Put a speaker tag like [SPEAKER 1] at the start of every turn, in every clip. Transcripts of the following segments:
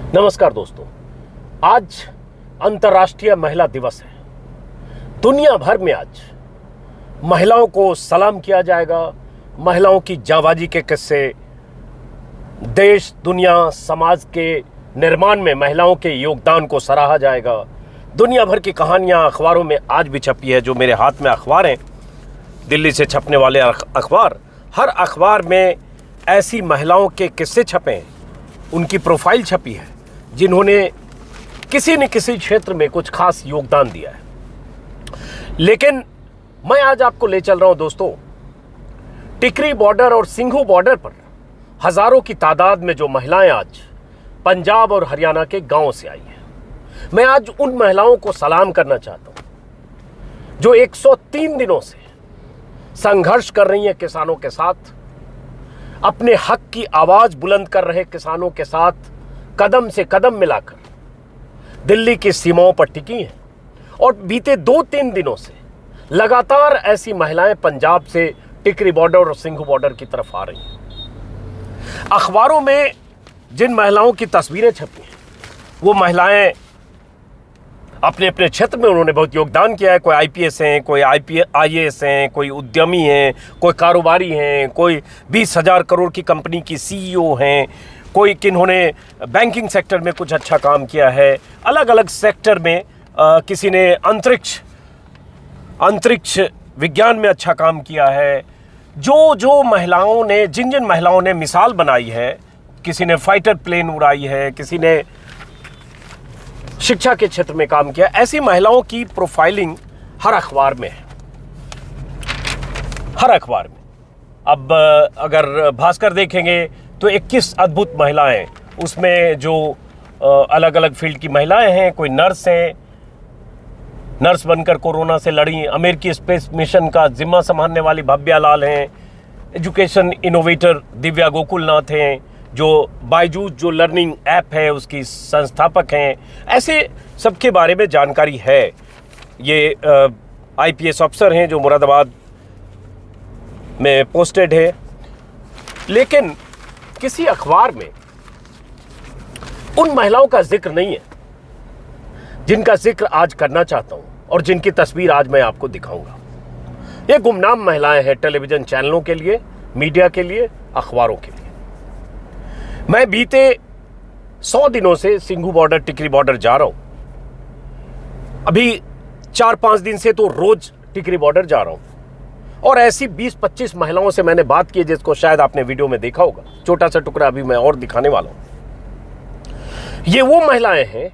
[SPEAKER 1] नमस्कार दोस्तों, आज अंतर्राष्ट्रीय महिला दिवस है। दुनिया भर में आज महिलाओं को सलाम किया जाएगा। महिलाओं की जांबाजी के किस्से, देश, दुनिया, समाज के निर्माण में महिलाओं के योगदान को सराहा जाएगा। दुनिया भर की कहानियां अखबारों में आज भी छपी है। जो मेरे हाथ में अखबार हैं, दिल्ली से छपने वाले अखबार, हर अखबार में ऐसी महिलाओं के किस्से छपे हैं, उनकी प्रोफाइल छपी है जिन्होंने किसी न किसी क्षेत्र में कुछ खास योगदान दिया है। लेकिन मैं आज आपको ले चल रहा हूं दोस्तों, टिकरी बॉर्डर और सिंघू बॉर्डर पर हजारों की तादाद में जो महिलाएं आज पंजाब और हरियाणा के गांवों से आई हैं। मैं आज उन महिलाओं को सलाम करना चाहता हूं जो 103 दिनों से संघर्ष कर रही हैं किसानों के साथ, अपने हक की आवाज बुलंद कर रहे किसानों के साथ कदम से कदम मिलाकर दिल्ली की सीमाओं पर टिकी हैं। और बीते 2-3 दिनों से लगातार ऐसी महिलाएं पंजाब से टिकरी बॉर्डर और सिंघू बॉर्डर की तरफ आ रही हैं। अखबारों में जिन महिलाओं की तस्वीरें छपी हैं, वो महिलाएं अपने अपने क्षेत्र में उन्होंने बहुत योगदान किया है। कोई आईपीएस हैं, कोई आईएएस हैं, कोई उद्यमी हैं, कोई कारोबारी हैं, कोई 20,000 करोड़ की कंपनी की सीईओ हैं, कोई किन्होंने बैंकिंग सेक्टर में कुछ अच्छा काम किया है। अलग अलग सेक्टर में किसी ने अंतरिक्ष विज्ञान में अच्छा काम किया है। जो महिलाओं ने, जिन महिलाओं ने मिसाल बनाई है, किसी ने फाइटर प्लेन उड़ाई है, किसी ने शिक्षा के क्षेत्र में काम किया, ऐसी महिलाओं की प्रोफाइलिंग हर अखबार में है, हर अखबार में। अब अगर भास्कर देखेंगे तो 21 अद्भुत महिलाएं, उसमें जो अलग अलग फील्ड की महिलाएं हैं, कोई नर्स हैं, नर्स बनकर कोरोना से लड़ी, अमेरिकी स्पेस मिशन का जिम्मा संभालने वाली भव्या लाल हैं, एजुकेशन इनोवेटर दिव्या गोकुलनाथ हैं, जो बायजूस जो लर्निंग ऐप है उसकी संस्थापक हैं। ऐसे सबके बारे में जानकारी है। ये आईपीएस अफसर हैं जो मुरादाबाद में पोस्टेड है। लेकिन किसी अखबार में उन महिलाओं का जिक्र नहीं है जिनका जिक्र आज करना चाहता हूं और जिनकी तस्वीर आज मैं आपको दिखाऊंगा। ये गुमनाम महिलाएं हैं टेलीविजन चैनलों के लिए, मीडिया के लिए, अखबारों के लिए। मैं बीते 100 दिनों से सिंघू बॉर्डर, टिकरी बॉर्डर जा रहा हूं। अभी 4-5 दिन से तो रोज टिकरी बॉर्डर जा रहा हूं और ऐसी 20-25 महिलाओं से मैंने बात की, जिसको शायद आपने वीडियो में देखा होगा। छोटा सा टुकड़ा अभी मैं और दिखाने वाला हूं। ये वो महिलाएं हैं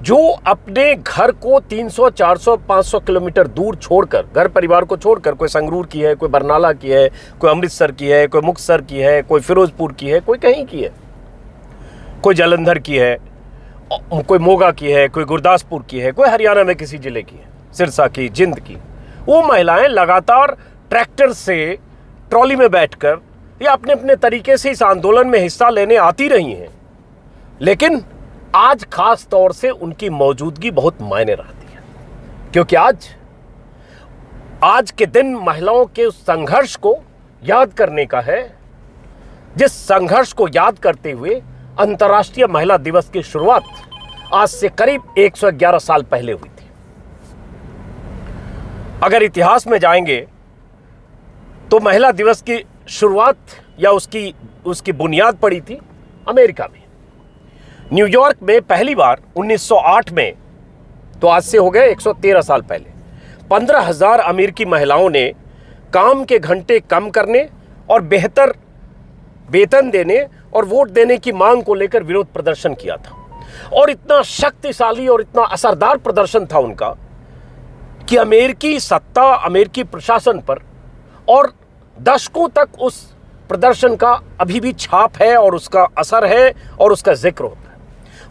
[SPEAKER 1] जो अपने घर को 300, 400, 500 किलोमीटर दूर छोड़कर, घर परिवार को छोड़कर, कोई संगरूर की है, कोई बरनाला की है, कोई अमृतसर की है, कोई मुक्तसर की है, कोई फिरोजपुर की है, कोई कहीं की है, कोई जालंधर की है, कोई मोगा की है, कोई गुरदासपुर की है, कोई हरियाणा में किसी जिले की है, सिरसा की, जिंद की। वो महिलाएं लगातार ट्रैक्टर से ट्रॉली में बैठकर या अपने अपने तरीके से इस आंदोलन में हिस्सा लेने आती रही हैं। लेकिन आज खास तौर से उनकी मौजूदगी बहुत मायने रखती है, क्योंकि आज के दिन महिलाओं के उस संघर्ष को याद करने का है, जिस संघर्ष को याद करते हुए अंतर्राष्ट्रीय महिला दिवस की शुरुआत आज से करीब 111 साल पहले हुई थी। अगर इतिहास में जाएंगे तो महिला दिवस की शुरुआत या उसकी बुनियाद पड़ी थी अमेरिका में, न्यूयॉर्क में पहली बार 1908 में। तो आज से हो गए 113 साल पहले 15,000 अमेरिकी महिलाओं ने काम के घंटे कम करने और बेहतर वेतन देने और वोट देने की मांग को लेकर विरोध प्रदर्शन किया था। और इतना शक्तिशाली और इतना असरदार प्रदर्शन था उनका कि अमेरिकी सत्ता, अमेरिकी प्रशासन पर और दशकों तक उस प्रदर्शन का अभी भी छाप है और उसका असर है और उसका जिक्र होता है।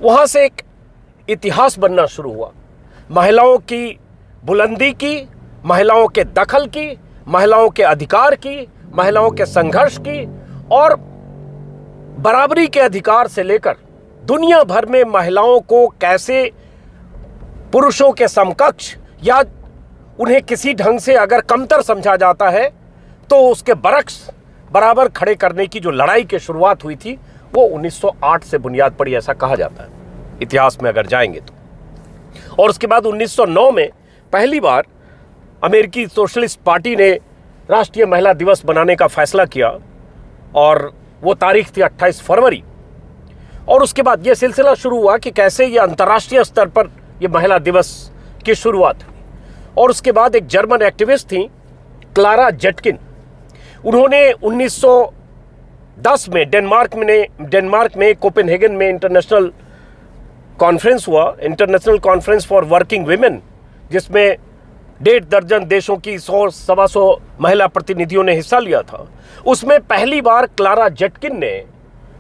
[SPEAKER 1] वहां से एक इतिहास बनना शुरू हुआ, महिलाओं की बुलंदी की, महिलाओं के दखल की, महिलाओं के अधिकार की, महिलाओं के संघर्ष की, और बराबरी के अधिकार से लेकर दुनिया भर में महिलाओं को कैसे पुरुषों के समकक्ष या उन्हें किसी ढंग से अगर कमतर समझा जाता है तो उसके बरक्स बराबर खड़े करने की जो लड़ाई की शुरुआत हुई थी, वो 1908 से बुनियाद पड़ी, ऐसा कहा जाता है इतिहास में अगर जाएंगे तो। और उसके बाद 1909 में पहली बार अमेरिकी सोशलिस्ट पार्टी ने राष्ट्रीय महिला दिवस बनाने का फैसला किया और वो तारीख थी 28 फरवरी। और उसके बाद ये सिलसिला शुरू हुआ कि कैसे ये अंतर्राष्ट्रीय स्तर पर ये महिला दिवस की शुरुआत हुई। और उसके बाद एक जर्मन एक्टिविस्ट थी क्लारा जेटकिन, उन्होंने 1910 में डेनमार्क में कोपेनहेगन में इंटरनेशनल कॉन्फ्रेंस हुआ, international conference for working women, जिसमें 1.5 दर्जन देशों की 100-125 महिला प्रतिनिधियों ने हिस्सा लिया था। उसमें पहली बार क्लारा जेटकिन ने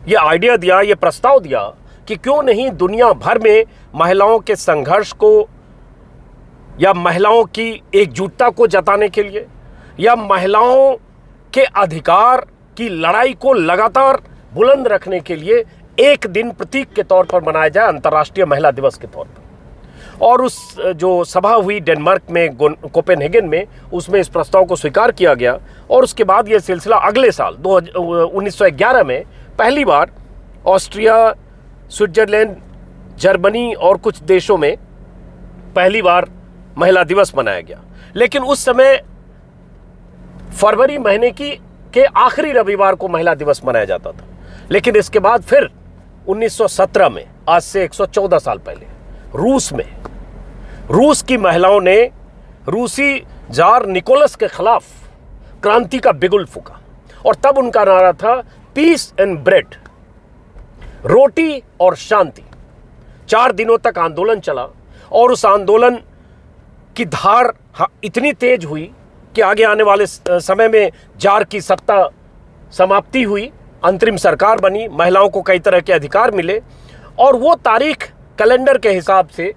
[SPEAKER 1] यह आइडिया दिया, यह प्रस्ताव दिया कि क्यों नहीं दुनिया भर में महिलाओं के संघर्ष को या महिलाओं की एकजुटता को जताने के लिए या महिलाओं के अधिकार की लड़ाई को लगातार बुलंद रखने के लिए एक दिन प्रतीक के तौर पर मनाया जाए, अंतर्राष्ट्रीय महिला दिवस के तौर पर। और उस जो सभा हुई डेनमार्क में कोपेनहेगन में, उसमें इस प्रस्ताव को स्वीकार किया गया। और उसके बाद यह सिलसिला अगले साल 1911 में पहली बार ऑस्ट्रिया, स्विट्जरलैंड, जर्मनी और कुछ देशों में पहली बार महिला दिवस मनाया गया। लेकिन उस समय फरवरी महीने के आखिरी रविवार को महिला दिवस मनाया जाता था। लेकिन इसके बाद फिर 1917 में, आज से 114 साल पहले, रूस की महिलाओं ने रूसी जार निकोलस के खिलाफ क्रांति का बिगुल फूंका। और तब उनका नारा था पीस एंड ब्रेड, रोटी और शांति। 4 दिनों तक आंदोलन चला और उस आंदोलन की धार इतनी तेज हुई कि आगे आने वाले समय में जार की सत्ता समाप्ति हुई, अंतरिम सरकार बनी, महिलाओं को कई तरह के अधिकार मिले। और वो तारीख कैलेंडर के हिसाब से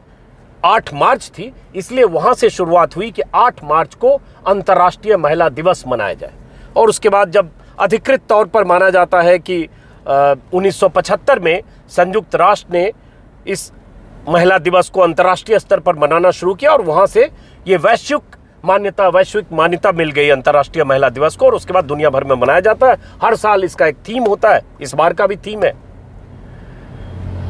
[SPEAKER 1] 8 मार्च थी, इसलिए वहां से शुरुआत हुई कि 8 मार्च को अंतर्राष्ट्रीय महिला दिवस मनाया जाए। और उसके बाद जब अधिकृत तौर पर माना जाता है कि 1975 में संयुक्त राष्ट्र ने इस महिला दिवस को अंतर्राष्ट्रीय स्तर पर मनाना शुरू किया और वहां से ये वैश्विक मान्यता मिल गई अंतर्राष्ट्रीय महिला दिवस को। और उसके बाद दुनिया भर में मनाया जाता है। हर साल इसका एक थीम होता है, इस बार का भी थीम है।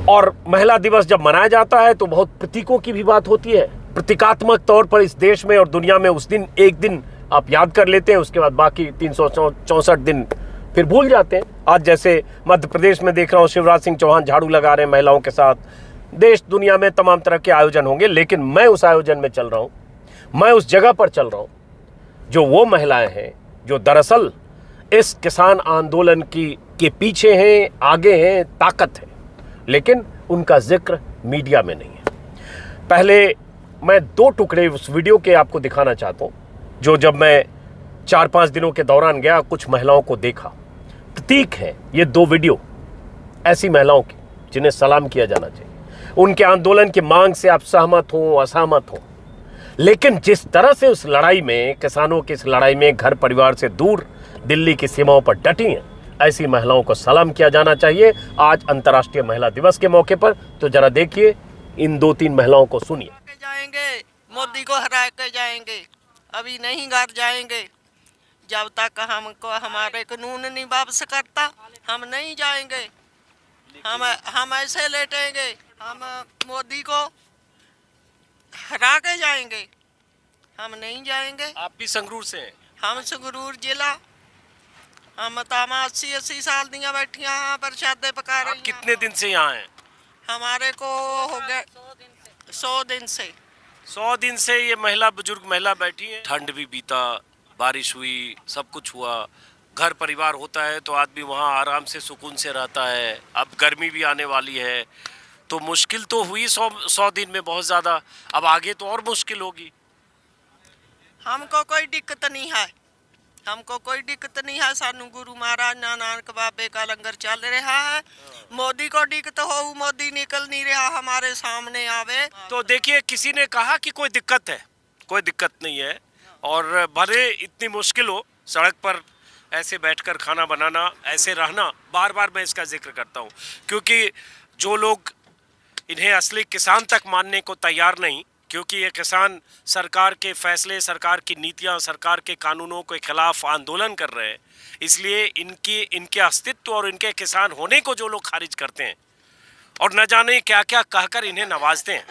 [SPEAKER 1] और महिला दिवस जब मनाया जाता है तो बहुत प्रतीकों की भी बात होती है। प्रतीकात्मक तौर पर इस देश में और दुनिया में उस दिन एक दिन आप याद कर लेते हैं, उसके बाद बाकी 364 दिन फिर भूल जाते हैं। आज जैसे मध्य प्रदेश में देख रहा हूँ शिवराज सिंह चौहान झाड़ू लगा रहे हैं महिलाओं के साथ। देश दुनिया में तमाम तरह के आयोजन होंगे, लेकिन मैं उस आयोजन में चल रहा हूँ, मैं उस जगह पर चल रहा हूँ जो वो महिलाएं हैं जो दरअसल इस किसान आंदोलन के पीछे हैं, आगे हैं, ताकत है, लेकिन उनका जिक्र मीडिया में नहीं है। पहले मैं 2 टुकड़े उस वीडियो के आपको दिखाना चाहता हूँ, जो जब मैं 4-5 दिनों के दौरान गया, कुछ महिलाओं को देखा। प्रतीक है ये 2 वीडियो ऐसी महिलाओं की जिन्हें सलाम किया जाना चाहिए। उनके आंदोलन की मांग से आप सहमत हो, असहमत हो, लेकिन जिस तरह से उस लड़ाई में, किसानों की इस लड़ाई में घर परिवार से दूर दिल्ली की सीमाओं पर डटी हैं, ऐसी महिलाओं को सलाम किया जाना चाहिए आज अंतर्राष्ट्रीय महिला दिवस के मौके पर। तो जरा देखिए, इन 2-3 महिलाओं को सुनिए।
[SPEAKER 2] जाएंगे, मोदी को हरा के जाएंगे, अभी नहीं घर जाएंगे। जब तक हमको हमारे कानून नहीं वापस करता हम नहीं जाएंगे। हम ऐसे लेटेंगे, हम मोदी को हरा के जाएंगे, हम नहीं जाएंगे।
[SPEAKER 1] आप भी संगरूर से हैं?
[SPEAKER 2] हम संगरूर जिला, हम तामा 80 साल दिया बैठिया यहाँ पर शादे पका रही।
[SPEAKER 1] कितने दिन से यहाँ हैं?
[SPEAKER 2] हमारे को हो गए 100 दिन से।
[SPEAKER 1] 100 दिन से ये बुजुर्ग महिला बैठी है। ठंड भी बीता, बारिश हुई, सब कुछ हुआ, घर परिवार होता है तो आदमी वहाँ आराम से सुकून से रहता है। अब गर्मी भी आने वाली है तो मुश्किल तो हुई 100 दिन में बहुत ज़्यादा, अब आगे तो और मुश्किल होगी।
[SPEAKER 2] हमको कोई दिक्कत नहीं है, हमको कोई दिक्कत नहीं है। सानू गुरु महाराज नानक बाबे का लंगर चल रहा है। मोदी को दिक्कत हो, मोदी निकल नहीं रहा हमारे सामने आवे।
[SPEAKER 1] तो देखिए, किसी ने कहा कि कोई दिक्कत है, कोई दिक्कत नहीं है। और भले इतनी मुश्किल हो सड़क पर ऐसे बैठकर खाना बनाना, ऐसे रहना, बार बार मैं इसका जिक्र करता हूँ, क्योंकि जो लोग इन्हें असली किसान तक मानने को तैयार नहीं, क्योंकि ये किसान सरकार के फैसले, सरकार की नीतियां, सरकार के कानूनों के खिलाफ आंदोलन कर रहे हैं। इसलिए इनके अस्तित्व और इनके किसान होने को जो लोग खारिज करते हैं और न जाने क्या क्या कहकर इन्हें नवाजते हैं,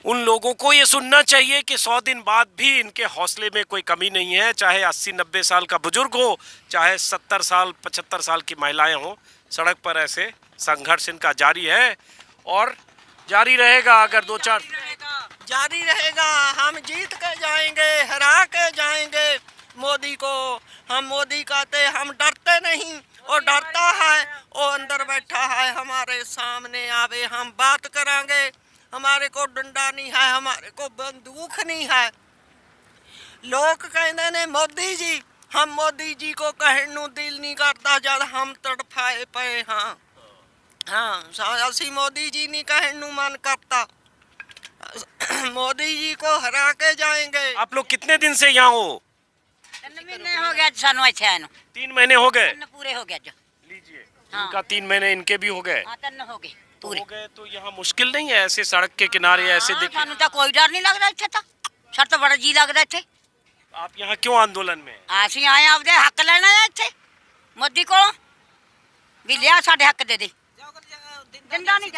[SPEAKER 1] उन लोगों को ये सुनना चाहिए कि 100 दिन बाद भी इनके हौसले में कोई कमी नहीं है। चाहे 80-90 साल का बुजुर्ग हो, चाहे 70 साल 75 साल की महिलाएं हों, सड़क पर ऐसे संघर्ष इनका जारी है और जारी रहेगा। अगर 2-4
[SPEAKER 2] जारी रहेगा। हम जीत के जाएंगे, हरा के जाएंगे मोदी को। हम मोदी कहते, हम डरते नहीं। वो डरता है, वो अंदर बैठा है, हमारे सामने आवे, हम बात करांगे। हमारे को डंडा नहीं है, हमारे को बंदूक नहीं है। लोग कहते ने मोदी जी, हम मोदी जी को कहने दिल नहीं करता जब हम तड़फाए पे। हाँ हाँ, असी मोदी जी नहीं कहने मन करता। मोदी जी को हरा के जाएंगे।
[SPEAKER 1] आप लोग कितने दिन से यहाँ हो?
[SPEAKER 3] 3 महीने हो गया सानू अच्छे आए
[SPEAKER 1] 3 महीने हो गए।
[SPEAKER 3] पूरे हो गया जो।
[SPEAKER 1] लीजिए,
[SPEAKER 3] हाँ।
[SPEAKER 1] इनका 3 महीने इनके भी हो गए।
[SPEAKER 3] हाँ 3 हो गए पूरे।
[SPEAKER 1] हो गए तो यहाँ मुश्किल नहीं है ऐसे सड़क के किनारे ऐसे देखिए?
[SPEAKER 3] सानू तो कोई डर नहीं लगता इत्थे तो। सर तो बड़ा जी लगता इत्थे।
[SPEAKER 1] आप यहाँ क्यों आंदोलन में?
[SPEAKER 3] ਅਸੀਂ ਆਏ ਆਪਦੇ ਹੱਕ ਲੈਣਾ ਹੈ ਇੱਥੇ ਮੋਦੀ ਕੋਲੋਂ ਵੀ ਲਿਆ ਸਾਡੇ ਹੱਕ ਦੇ ਦੇ। ਦਿੰਦਾ ਨਹੀਂ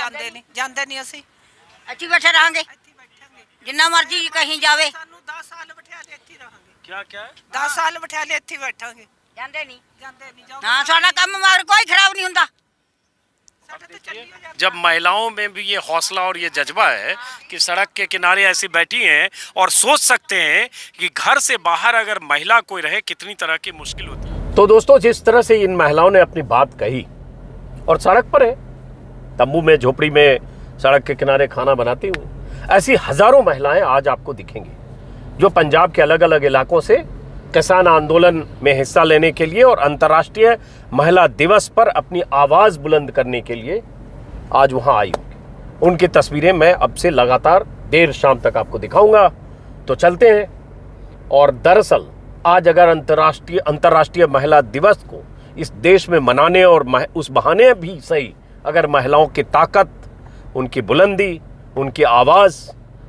[SPEAKER 4] ਜਾਂਦੇ ਨਹੀਂ ਅਸੀਂ
[SPEAKER 3] ਅਸੀਂ ਬੈਠੇ ਰਹਾਂਗੇ ਜਿੰਨਾ ਮਰਜ਼ੀ ਕਹੀਂ ਜਾਵੇ।
[SPEAKER 4] ਸਾਨੂੰ 10 ਸਾਲ ਬਿਠਾ ਲੈ ਇੱਥੇ ਰਹਾਂਗੇ।
[SPEAKER 1] क्या
[SPEAKER 4] 10 ਸਾਲ ਬਿਠਾ ਲੈ ਇੱਥੇ ਬੈਠਾਂਗੇ।
[SPEAKER 3] ਜਾਂਦੇ ਨਹੀਂ।
[SPEAKER 4] ਜਾਂਦੇ ਨਹੀਂ ਜਾਓ।
[SPEAKER 3] ਹਾਂ ਸਾਡਾ ਕੰਮ ਮਾਰ ਕੋਈ ਖਰਾਬ ਨਹੀਂ ਹੁੰਦਾ।
[SPEAKER 4] ਸਾਡੇ ਤੇ ਚੱਲੀ ਹੋ ਜਾਂਦਾ।
[SPEAKER 1] जब महिलाओं में भी ये हौसला और ये जज्बा है कि सड़क के किनारे ऐसी बैठी हैं और सोच सकते हैं कि घर से बाहर अगर महिला कोई रहे कितनी तरह की मुश्किल होती है। तो दोस्तों, जिस तरह से इन महिलाओं ने अपनी बात कही और सड़क पर है, तंबू में, झोपड़ी में, सड़क के किनारे खाना बनाती हुई, ऐसी हजारों महिलाएं आज आपको दिखेंगी जो पंजाब के अलग अलग इलाकों से किसान आंदोलन में हिस्सा लेने के लिए और अंतर्राष्ट्रीय महिला दिवस पर अपनी आवाज बुलंद करने के लिए आज वहां आई होंगी। उनकी तस्वीरें मैं अब से लगातार देर शाम तक आपको दिखाऊंगा। तो चलते हैं। और दरअसल आज अगर अंतर्राष्ट्रीय महिला दिवस को इस देश में मनाने और उस बहाने भी सही अगर महिलाओं की ताकत, उनकी बुलंदी, उनकी आवाज,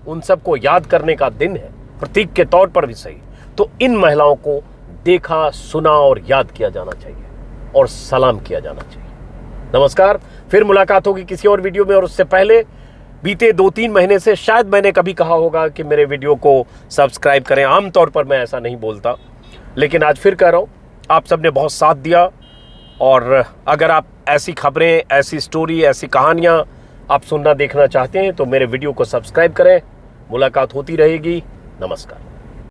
[SPEAKER 1] उन सबको याद करने का दिन है, प्रतीक के तौर पर भी सही, तो इन महिलाओं को देखा, सुना और याद किया जाना चाहिए और सलाम किया जाना चाहिए। नमस्कार, फिर मुलाकात होगी किसी और वीडियो में। और उससे पहले बीते 2-3 महीने से शायद मैंने कभी कहा होगा कि मेरे वीडियो को सब्सक्राइब करें। आमतौर पर मैं ऐसा नहीं बोलता, लेकिन आज फिर कह रहा हूँ, आप सबने बहुत साथ दिया। और अगर आप ऐसी खबरें, ऐसी स्टोरी, ऐसी कहानियाँ आप सुनना, देखना चाहते हैं तो मेरे वीडियो को सब्सक्राइब करें। मुलाकात होती रहेगी। नमस्कार।